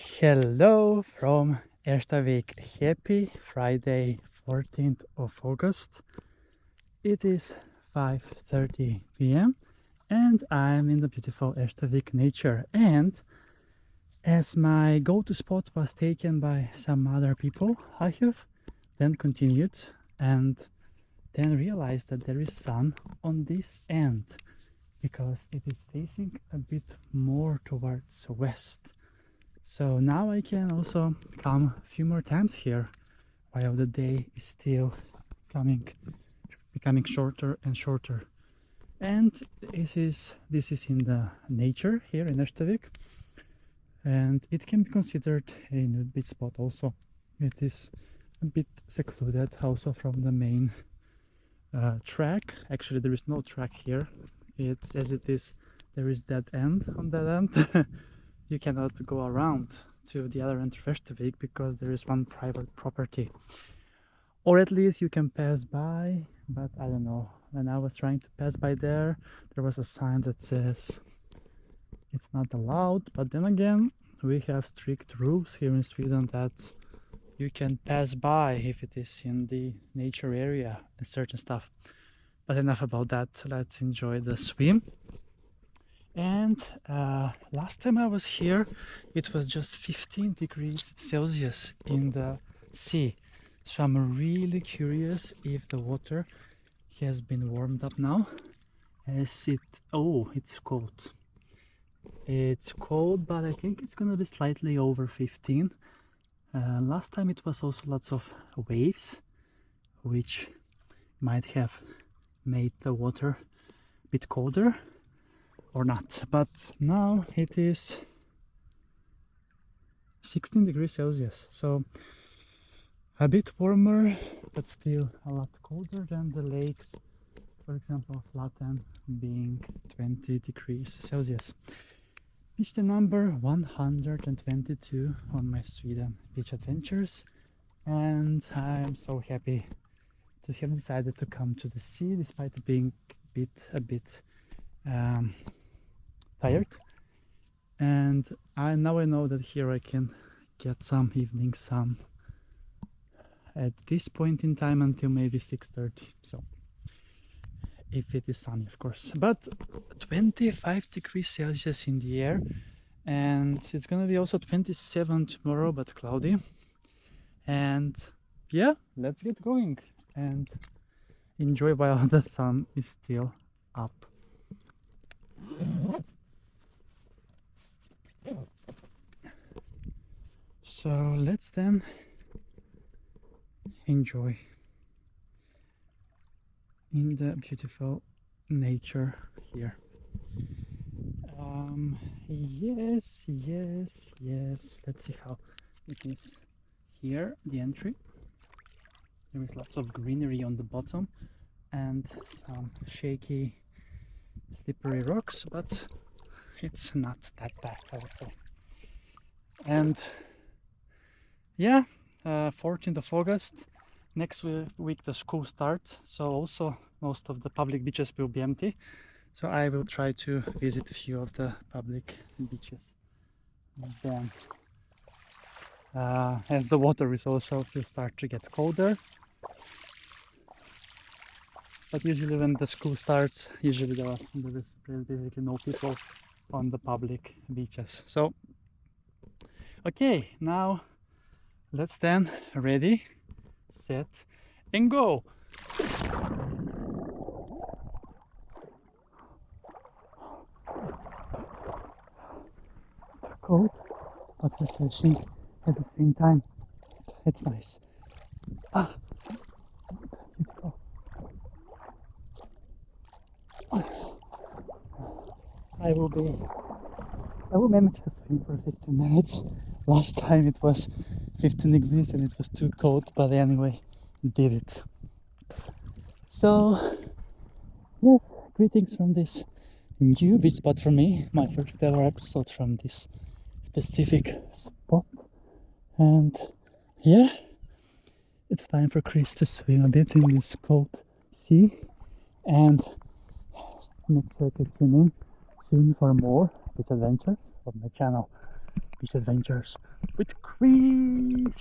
Hello from Erstavik. Happy Friday, 14th of August. It is 5:30 p.m. and I'm in the beautiful Erstavik nature. And as my go-to spot was taken by some other people, I have then continued and then realized that there is sun on this end because it is facing a bit more towards west. So now I can also come a few more times here while the day is still becoming shorter and shorter. And this is in the nature here in Erstavik, and it can be considered a nude beach spot also. It is a bit secluded also from the main track. Actually, there is no track here. It's as it is, there is that end on that end. You cannot go around to the other end of Erstavik because there is one private property, or at least you can pass by, but I don't know. When I was trying to pass by there was a sign that says it's not allowed, but then again we have strict rules here in Sweden that you can pass by if it is in the nature area and certain stuff. But enough about that, let's enjoy the swim. And last time I was here it was just 15 degrees Celsius in the sea, so I'm really curious if the water has been warmed up now. It's cold. It's cold, but I think it's gonna be slightly over 15. Last time it was also lots of waves, which might have made the water a bit colder or not, but now it is 16 degrees Celsius, so a bit warmer but still a lot colder than the lakes, for example Flatten being 20 degrees Celsius. Beach day number 122 on my Sweden beach adventures, and I'm so happy to have decided to come to the sea despite being a bit tired. And now I know that here I can get some evening sun at this point in time until maybe 6:30, so if it is sunny, of course. But 25 degrees Celsius in the air, and it's gonna be also 27 tomorrow, but cloudy. And yeah, let's get going and enjoy while the sun is still up. So let's then enjoy in the beautiful nature here. Yes, let's see how it is here. The entry, there is lots of greenery on the bottom and some shaky slippery rocks, but it's not that bad, I would say. And yeah, 14th of August, next week the school starts, so also most of the public beaches will be empty, so I will try to visit a few of the public beaches then, as the water is also will start to get colder. But usually when the school starts, usually there is basically no people on the public beaches. So okay, now let's then ready, set and go. Cold but refreshing at the same time. It's nice. I will manage to swim for 15 minutes. Last time it was 15 degrees and it was too cold, but anyway, did it. So yes, greetings from this new beach spot for me, my first ever episode from this specific spot. And yeah, it's time for Chris to swim a bit in this cold sea, and make sure to tune in soon for more beach adventures on my channel. beach adventures with Chris.